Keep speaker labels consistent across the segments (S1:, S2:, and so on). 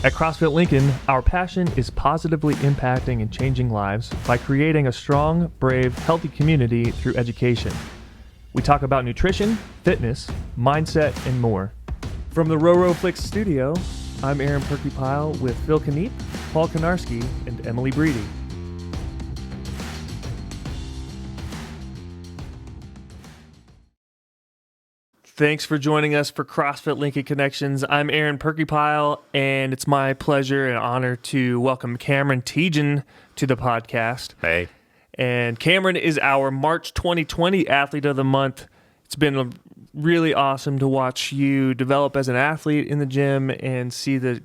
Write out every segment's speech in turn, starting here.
S1: At CrossFit Lincoln, our passion is positively impacting and changing lives by creating a strong, brave, healthy community through education. We talk about nutrition, fitness, mindset, and more. From the RoRoFlix studio, I'm Aaron Perkypile with Phil Kniep, Paul Konarski, and Emily Breedy. Thanks for joining us for CrossFit Lincoln Connections. I'm Aaron Perkypile, and it's my pleasure and honor to welcome Cameron Tejan to the podcast.
S2: Hey.
S1: And Cameron is our March 2020 Athlete of the Month. It's been really awesome to watch you develop as an athlete in the gym and see the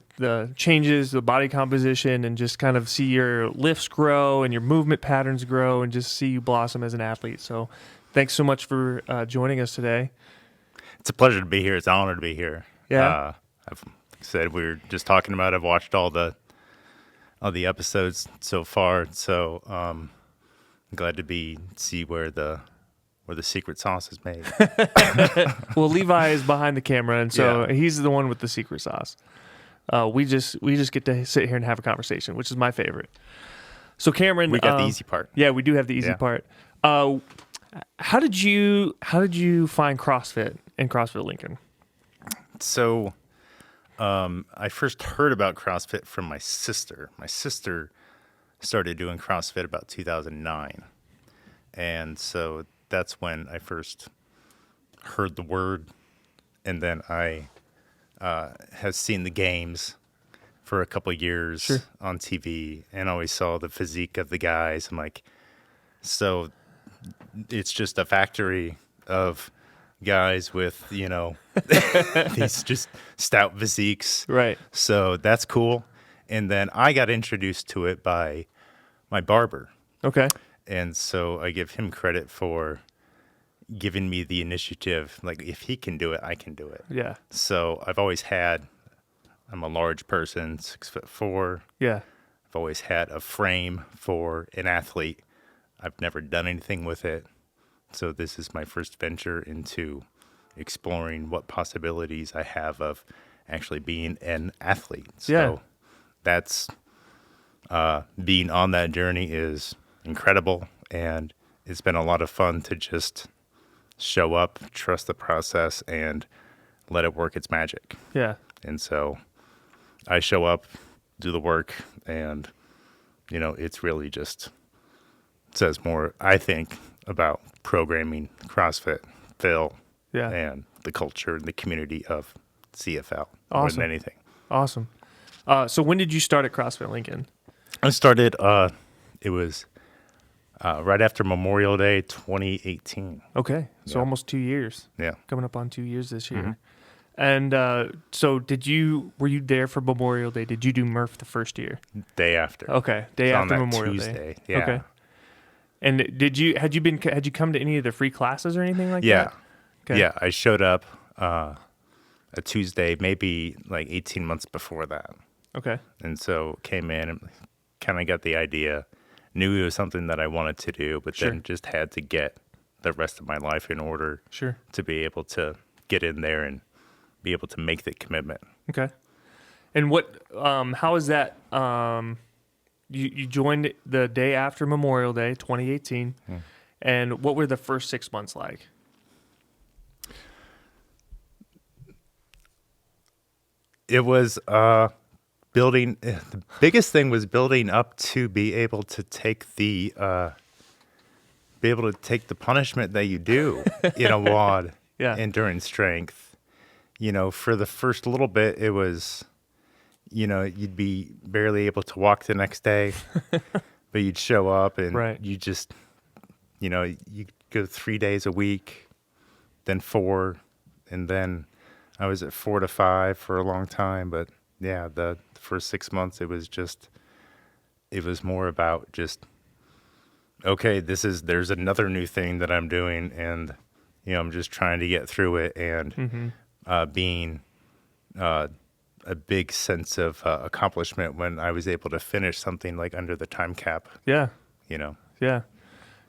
S1: changes, the body composition, and just kind of see your lifts grow and your movement patterns grow and just see you blossom as an athlete. So thanks so much for joining us today.
S2: It's a pleasure to be here. It's an honor to be here.
S1: Yeah.
S2: I've said we were just talking about. I've watched all the episodes so far. So I'm glad to see where the secret sauce is made.
S1: Well, Levi is behind the camera, and so he's the one with the secret sauce. We just get to sit here and have a conversation, which is my favorite. So Cameron,
S2: we got the easy part.
S1: Yeah, we do have the easy part. How did you find CrossFit and CrossFit Lincoln?
S2: So, I first heard about CrossFit from my sister. My sister started doing CrossFit about 2009, and so that's when I first heard the word. And then I have seen the games for a couple of years on TV, and always saw the physique of the guys. I'm like, so it's just a factory of guys with, these just stout physiques.
S1: Right.
S2: So that's cool. And then I got introduced to it by my barber.
S1: Okay.
S2: And so I give him credit for giving me the initiative. Like, if he can do it, I can do it.
S1: Yeah.
S2: So I'm a large person, 6'4".
S1: Yeah.
S2: I've always had a frame for an athlete. I've never done anything with it. So this is my first venture into exploring what possibilities I have of actually being an athlete. So that's being on that journey is incredible, and it's been a lot of fun to just show up, trust the process, and let it work its magic.
S1: Yeah.
S2: And so I show up, do the work, and it's really just says more, I think, about programming CrossFit, Phil, and the culture and the community of CFL more than anything.
S1: Awesome. So when did you start at CrossFit Lincoln?
S2: I started, it was right after Memorial Day 2018.
S1: Okay. So almost 2 years.
S2: Yeah.
S1: Coming up on 2 years this year.
S2: Mm-hmm.
S1: And so were you there for Memorial Day? Did you do Murph the first year?
S2: Day after.
S1: Okay. Day after Memorial
S2: Tuesday.
S1: Day.
S2: Yeah.
S1: Okay. And had you come to any of the free classes or anything like that?
S2: Yeah.
S1: Okay.
S2: Yeah. I showed up a Tuesday, maybe like 18 months before that.
S1: Okay.
S2: And so came in and kind of got the idea, knew it was something that I wanted to do, but then just had to get the rest of my life in order to be able to get in there and be able to make the commitment.
S1: Okay. And how is that, you joined the day after Memorial Day, 2018, and what were the first 6 months like?
S2: It was building. The biggest thing was building up to be able to take the punishment that you do in a WOD endurance strength. For the first little bit, it was, you'd be barely able to walk the next day, but you'd show up and you just, you go 3 days a week, then 4, and then I was at 4 to 5 for a long time. But yeah, the first 6 months, it was more about just, okay, there's another new thing that I'm doing, and, I'm just trying to get through it, and being a big sense of accomplishment when I was able to finish something like under the time cap.
S1: Yeah.
S2: Yeah.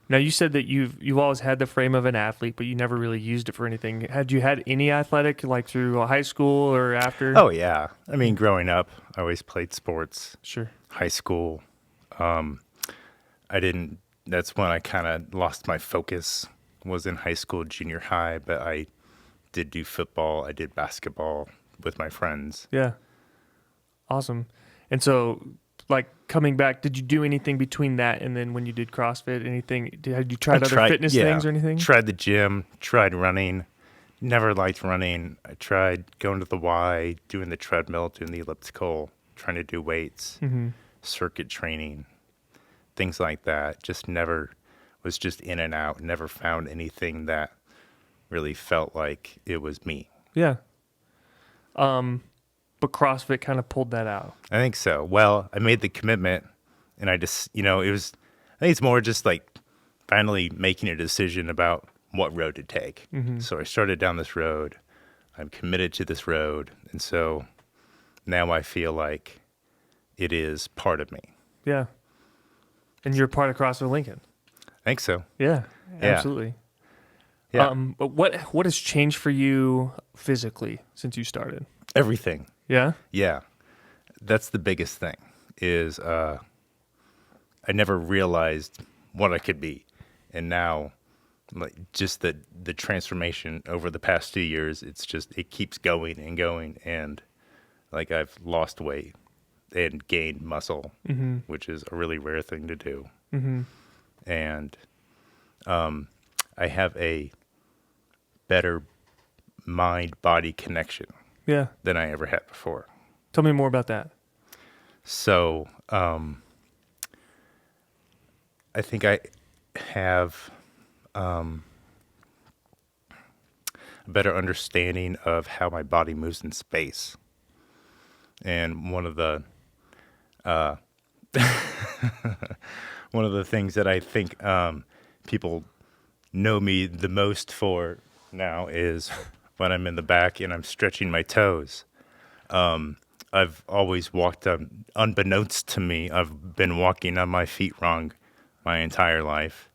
S1: Now you said that you've always had the frame of an athlete, but you never really used it for anything. Had you had any athletic like through high school or after?
S2: Oh yeah. I mean, growing up, I always played sports.
S1: Sure.
S2: High school, I didn't. That's when I kind of lost my focus. Was in high school, junior high, but I did do football. I did basketball with my friends.
S1: Yeah. Awesome. And so, like coming back, did you do anything between that and then when you did CrossFit? Anything? Had you tried other fitness things or anything?
S2: Tried the gym. Tried running. Never liked running. I tried going to the Y, doing the treadmill, doing the elliptical, trying to do weights, circuit training, things like that. Just never was just in and out. Never found anything that really felt like it was me.
S1: Yeah. But CrossFit kind of pulled that out.
S2: I think so. Well, I made the commitment, and I just, it was, I think it's more just like finally making a decision about what road to take. So I started down this road. I'm committed to this road. And so now I feel like it is part of me.
S1: Yeah. And you're part of CrossFit Lincoln.
S2: I think so.
S1: Yeah, absolutely.
S2: Yeah.
S1: But what has changed for you physically since you started?
S2: Everything.
S1: Yeah?
S2: Yeah. That's the biggest thing is I never realized what I could be. And now, like, just the transformation over the past 2 years, it keeps going and going. And like I've lost weight and gained muscle, which is a really rare thing to do. And I have a better mind-body connection than I ever had before.
S1: Tell me more about that.
S2: So I think I have a better understanding of how my body moves in space. And one of the things that I think people know me the most for now is when I'm in the back and I'm stretching my toes. I've always walked unbeknownst to me, I've been walking on my feet wrong my entire life.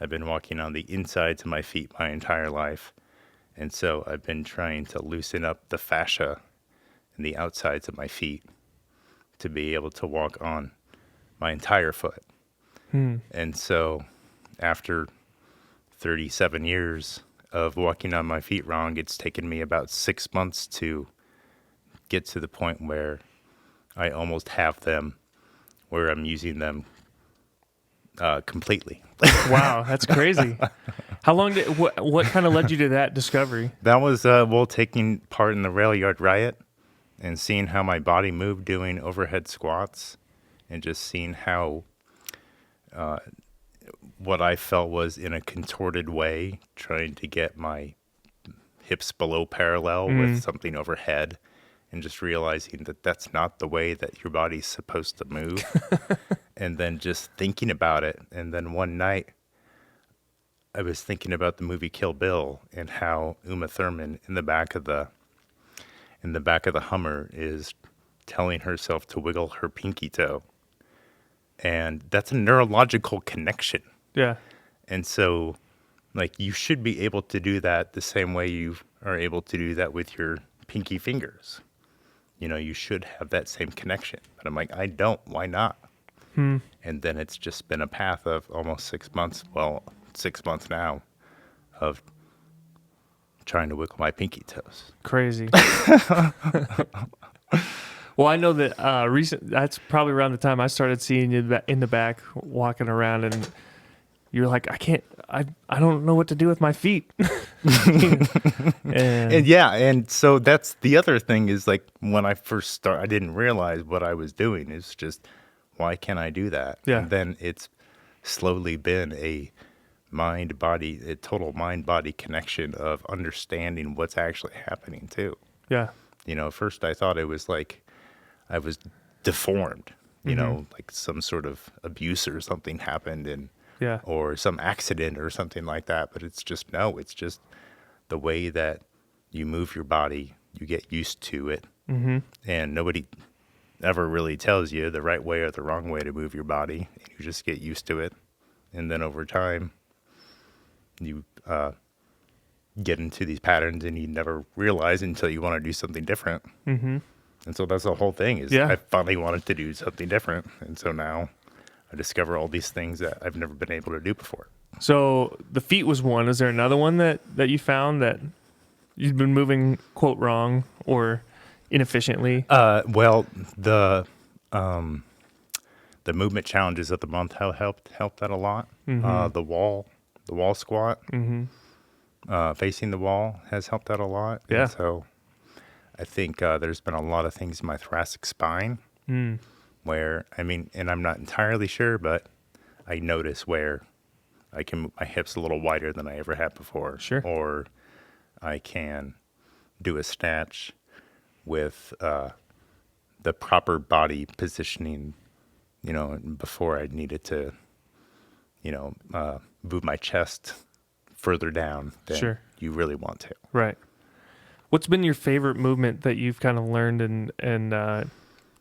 S2: I've been walking on the insides of my feet my entire life. And so I've been trying to loosen up the fascia and the outsides of my feet to be able to walk on my entire foot. And so after 37 years of walking on my feet wrong, it's taken me about 6 months to get to the point where I almost have them, where I'm using them completely.
S1: Wow, that's crazy. How long what kind of led you to that discovery?
S2: That was taking part in the rail yard riot and seeing how my body moved doing overhead squats and just seeing how what I felt was in a contorted way, trying to get my hips below parallel with something overhead, and just realizing that that's not the way that your body's supposed to move. And then just thinking about it. And then one night I was thinking about the movie Kill Bill and how Uma Thurman in the back of the Hummer is telling herself to wiggle her pinky toe. And that's a neurological connection.
S1: Yeah.
S2: And so, like, you should be able to do that the same way you are able to do that with your pinky fingers. You should have that same connection. But I'm like, I don't. Why not? And then it's just been a path of almost 6 months. Well, 6 months now of trying to wiggle my pinky toes.
S1: Crazy. Well, I know that that's probably around the time I started seeing you in the back walking around, and you're like, I don't know what to do with my feet.
S2: and so that's the other thing is, like, when I first started, I didn't realize what I was doing. It's just, why can't I do that?
S1: Yeah.
S2: And then it's slowly been a total mind-body connection of understanding what's actually happening too.
S1: Yeah.
S2: At first I thought it was like I was deformed, like some sort of abuse or something happened or some accident or something like that. But it's just the way that you move your body, you get used to it. And nobody ever really tells you the right way or the wrong way to move your body. You just get used to it. And then over time, you get into these patterns and you never realize until you want to do something different.
S1: Mm-hmm.
S2: And so that's the whole thing is I finally wanted to do something different. And so now I discover all these things that I've never been able to do before.
S1: So the feet was one. Is there another one that you found that you've been moving, quote, wrong or inefficiently?
S2: Well, the movement challenges of the month have helped that a lot.
S1: Mm-hmm.
S2: The wall squat, facing the wall has helped out a lot.
S1: Yeah.
S2: And so I think there's been a lot of things in my thoracic spine where, and I'm not entirely sure, but I notice where I can move my hips a little wider than I ever had before.
S1: Sure.
S2: Or I can do a snatch with the proper body positioning, before I needed to, move my chest further down than you really want to.
S1: Right. What's been your favorite movement that you've kind of learned and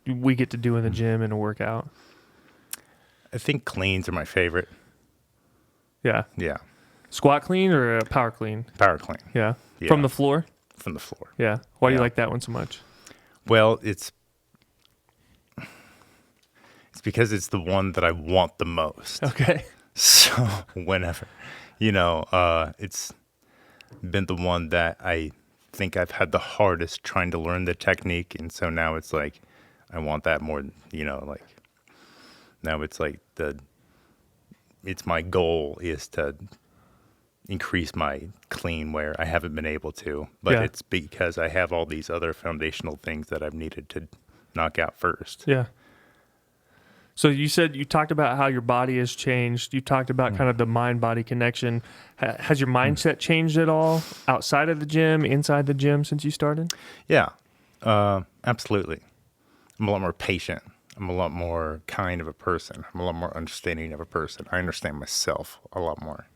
S1: we get to do in the gym and a workout?
S2: I think cleans are my favorite.
S1: Yeah.
S2: Yeah.
S1: Squat clean or a power clean?
S2: Power clean.
S1: Yeah.
S2: Yeah.
S1: From the floor?
S2: From the floor.
S1: Yeah. Why do you like that one so much?
S2: Well, it's because it's the one that I want the most.
S1: Okay.
S2: So whenever, it's been the one that I think I've had the hardest trying to learn the technique. And so now it's like, I want that more, now it's like it's my goal is to increase my clean where I haven't been able to, but it's because I have all these other foundational things that I've needed to knock out first.
S1: Yeah. So you talked about how your body has changed. You talked about kind of the mind-body connection. Has your mindset changed at all outside of the gym, inside the gym since you started?
S2: Yeah, absolutely. I'm a lot more patient. I'm a lot more kind of a person. I'm a lot more understanding of a person. I understand myself a lot more.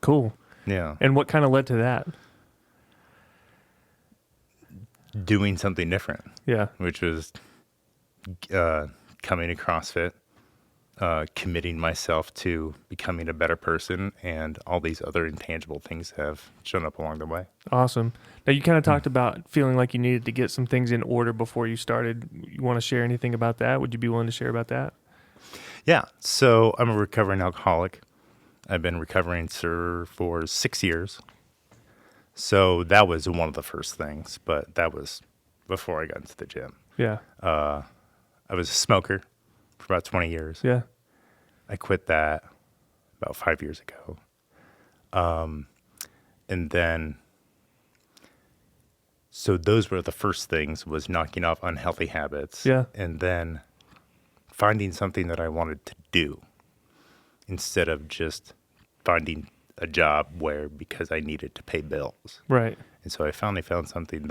S1: Cool.
S2: Yeah.
S1: And what kind of led to that?
S2: Doing something different.
S1: Yeah.
S2: Which was coming to CrossFit, committing myself to becoming a better person, and all these other intangible things have shown up along the way.
S1: Awesome. Now, you kind of talked about feeling like you needed to get some things in order before you started. You want to share anything about that? Would you be willing to share about that?
S2: Yeah. So I'm a recovering alcoholic. I've been recovering for 6 years. So that was one of the first things, but that was before I got into the gym.
S1: Yeah.
S2: I was a smoker for about 20 years.
S1: Yeah.
S2: I quit that about 5 years ago. And then, so those were the first things, was knocking off unhealthy habits.
S1: Yeah.
S2: And then finding something that I wanted to do instead of just finding a job because I needed to pay bills.
S1: Right.
S2: And so I finally found something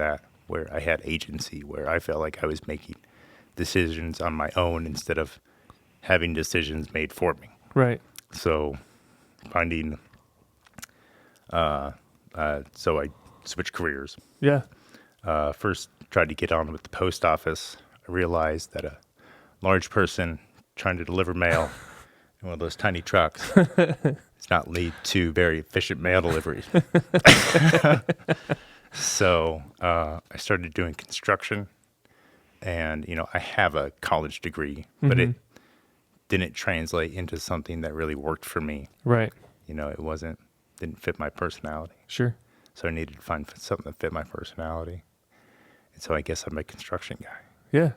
S2: where I had agency, where I felt like I was making decisions on my own instead of having decisions made for me.
S1: Right.
S2: So finding, so I switched careers.
S1: Yeah.
S2: First tried to get on with the post office. I realized that a large person trying to deliver mail in one of those tiny trucks does not lead to very efficient mail deliveries. So I started doing construction, and I have a college degree, but it didn't translate into something that really worked for me.
S1: Right.
S2: It didn't fit my personality.
S1: Sure.
S2: So I needed to find something that fit my personality. And so I guess I'm a construction guy.
S1: Yeah.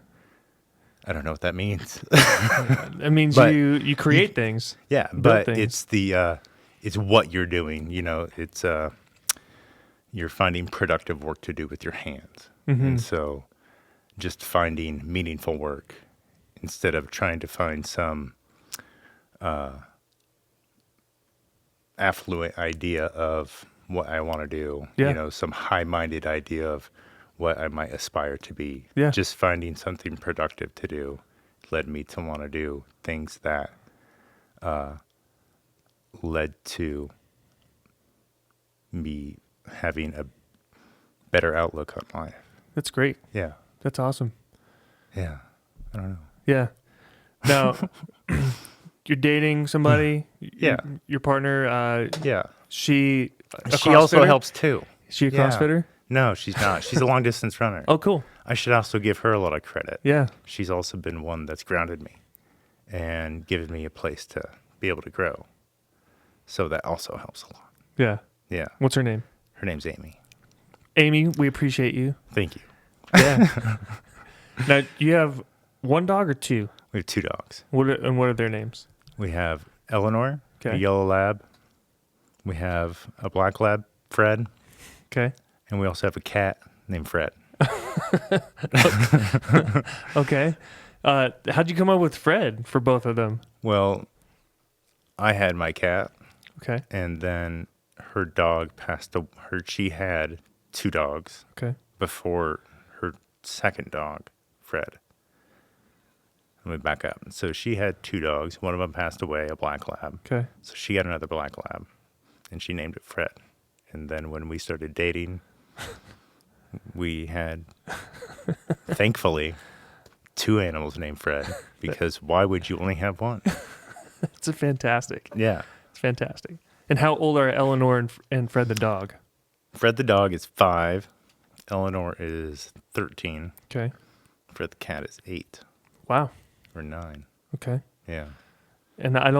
S2: I don't know what that means.
S1: It means you create things.
S2: Yeah, but things. It's what you're doing. It's you're finding productive work to do with your hands. And so just finding meaningful work instead of trying to find some affluent idea of what I want to do, some high-minded idea of what I might aspire to be.
S1: Yeah.
S2: Just finding something productive to do led me to want to do things that led to me having a better outlook on life.
S1: That's great.
S2: Yeah.
S1: That's awesome.
S2: Yeah. I don't know.
S1: Yeah. Now, you're dating somebody.
S2: Yeah.
S1: Your partner.
S2: Yeah.
S1: She
S2: also helps too.
S1: Is she a CrossFitter?
S2: No, she's not. She's a long distance runner.
S1: Oh, cool.
S2: I should also give her a lot of credit.
S1: Yeah.
S2: She's also been one that's grounded me and given me a place to be able to grow. So that also helps a lot.
S1: Yeah.
S2: Yeah.
S1: What's her name?
S2: Her name's Amy.
S1: Amy, we appreciate you.
S2: Thank you.
S1: Yeah. Now, you have one dog or two?
S2: We have 2 dogs.
S1: What are their names?
S2: We have Eleanor,
S1: Okay.
S2: a yellow lab. We have a black lab, Fred.
S1: Okay.
S2: And we also have a cat named Fred.
S1: Okay. How'd you come up with Fred for both of them?
S2: Well, I had my cat.
S1: Okay.
S2: And then her dog she had 2 dogs.
S1: Okay.
S2: Before her second dog, Fred. Let me back up. So she had 2 dogs. One of them passed away, a black lab.
S1: Okay.
S2: So she had another black lab, and she named it Fred. And then when we started dating, we had, thankfully, 2 animals named Fred, because why would you only have one?
S1: It's fantastic.
S2: Yeah.
S1: It's fantastic. And how old are Eleanor and Fred the dog?
S2: Fred the dog is 5. Eleanor is 13.
S1: Okay.
S2: Fred the cat is 8
S1: Wow.
S2: or 9.
S1: Okay.
S2: Yeah.
S1: And I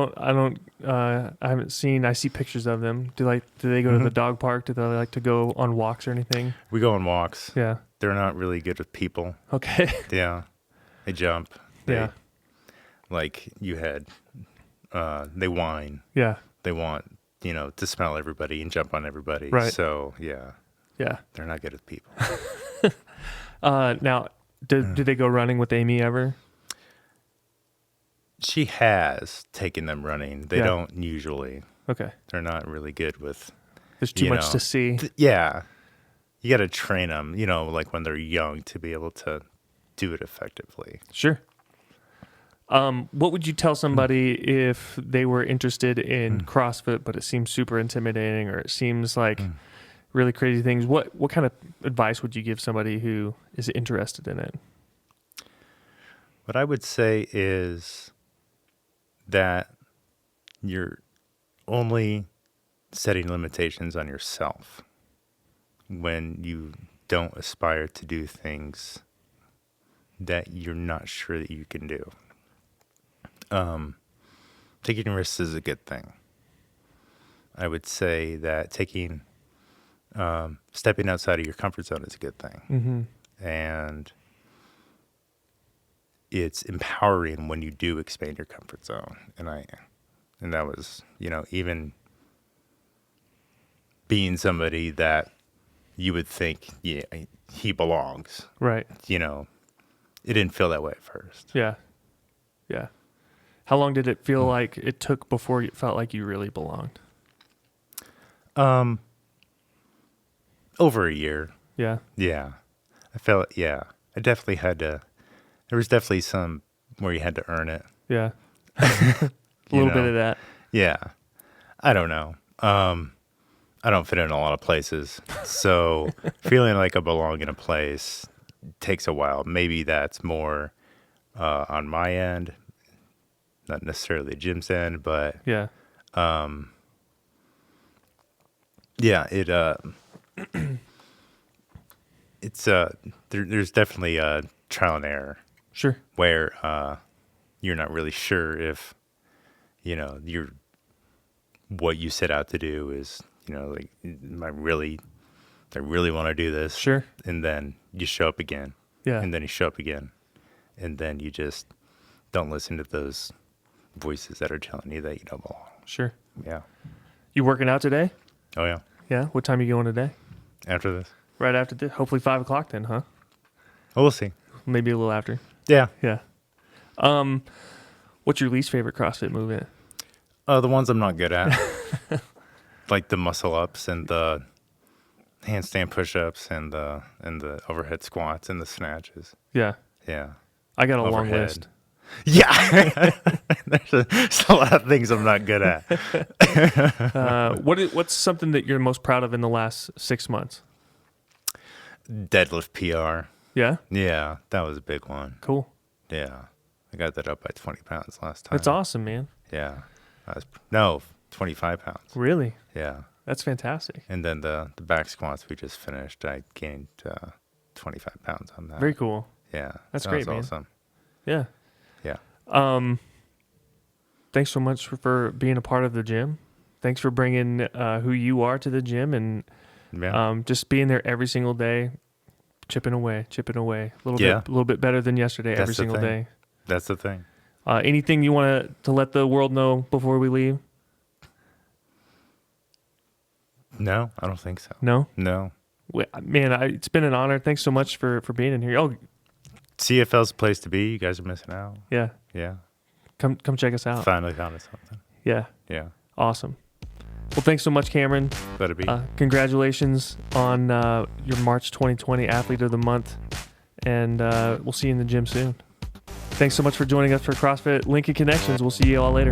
S1: haven't seen. I see pictures of them. Do they go to the dog park? Do they like to go on walks or anything?
S2: We go on walks.
S1: Yeah.
S2: They're not really good with people.
S1: Okay.
S2: Yeah. They jump.
S1: Yeah.
S2: Like you had, they whine.
S1: Yeah.
S2: They want, to smell everybody and jump on everybody.
S1: Right.
S2: So, yeah.
S1: Yeah.
S2: They're not good with people.
S1: Now, do they go running with Amy ever?
S2: She has taken them running. They don't usually.
S1: Okay.
S2: They're not really good with.
S1: There's too much to see.
S2: Yeah. You got to train them, like when they're young to be able to do it effectively.
S1: Sure. What would you tell somebody if they were interested in CrossFit, but it seems super intimidating or it seems like really crazy things? What kind of advice would you give somebody who is interested in it?
S2: What I would say is that you're only setting limitations on yourself when you don't aspire to do things that you're not sure that you can do. Taking risks is a good thing. I would say that stepping outside of your comfort zone is a good thing.
S1: Mm-hmm.
S2: And it's empowering when you do expand your comfort zone. And that was, even being somebody that you would think, yeah, he belongs.
S1: Right.
S2: It didn't feel that way at first.
S1: Yeah. Yeah. How long did it feel like it took before you felt like you really belonged?
S2: Over a year.
S1: Yeah.
S2: Yeah. I definitely had to. There was definitely some where you had to earn it.
S1: Yeah. A little bit of that.
S2: Yeah. I don't know. I don't fit in a lot of places. So feeling like I belong in a place takes a while. Maybe that's more on my end, not necessarily the gym's end, but
S1: yeah.
S2: There's definitely a trial and error.
S1: Sure.
S2: Where you're not really sure if what you set out to do is like, I really want to do this.
S1: Sure.
S2: And then you show up again.
S1: Yeah.
S2: And then you show up again, and then you just don't listen to those voices that are telling you that you don't belong.
S1: Sure.
S2: Yeah.
S1: You working out today?
S2: Oh yeah.
S1: Yeah. What time are you going today?
S2: After this.
S1: Right after this. Hopefully 5 o'clock then, huh?
S2: Oh, we'll see.
S1: Maybe a little after.
S2: Yeah.
S1: Yeah. What's your least favorite CrossFit movement?
S2: The ones I'm not good at. Like the muscle ups and the handstand push-ups and the overhead squats and the snatches.
S1: Yeah.
S2: Yeah.
S1: I got a
S2: Overhead.
S1: long list.
S2: Yeah. There's a lot of things I'm not good at.
S1: What's something that you're most proud of in the last 6 months?
S2: Deadlift PR.
S1: Yeah?
S2: Yeah, that was a big one.
S1: Cool.
S2: Yeah. I got that up by 20 pounds last time.
S1: That's awesome, man.
S2: Yeah. No, 25 pounds.
S1: Really?
S2: Yeah.
S1: That's fantastic.
S2: And then the back squats we just finished, I gained 25 pounds on that.
S1: Very cool.
S2: Yeah.
S1: That's
S2: that
S1: great,
S2: was
S1: man.
S2: awesome.
S1: Yeah.
S2: Yeah.
S1: Thanks so much for being a part of the gym. Thanks for bringing who you are to the gym and just being there every single day, chipping away, a little bit better than yesterday. Every single day.
S2: That's the thing.
S1: Anything you want to let the world know before we leave?
S2: No, I don't think so.
S1: No?
S2: No.
S1: Man, it's been an honor. Thanks so much for being in here. Oh,
S2: CFL's a place to be. You guys are missing out.
S1: Yeah.
S2: Yeah.
S1: Come check us out.
S2: Finally found us something.
S1: Yeah.
S2: Yeah.
S1: Awesome. Well, thanks so much, Cameron.
S2: Let it be.
S1: Congratulations on your March 2020 Athlete of the Month. And we'll see you in the gym soon. Thanks so much for joining us for CrossFit Lincoln Connections. We'll see you all later.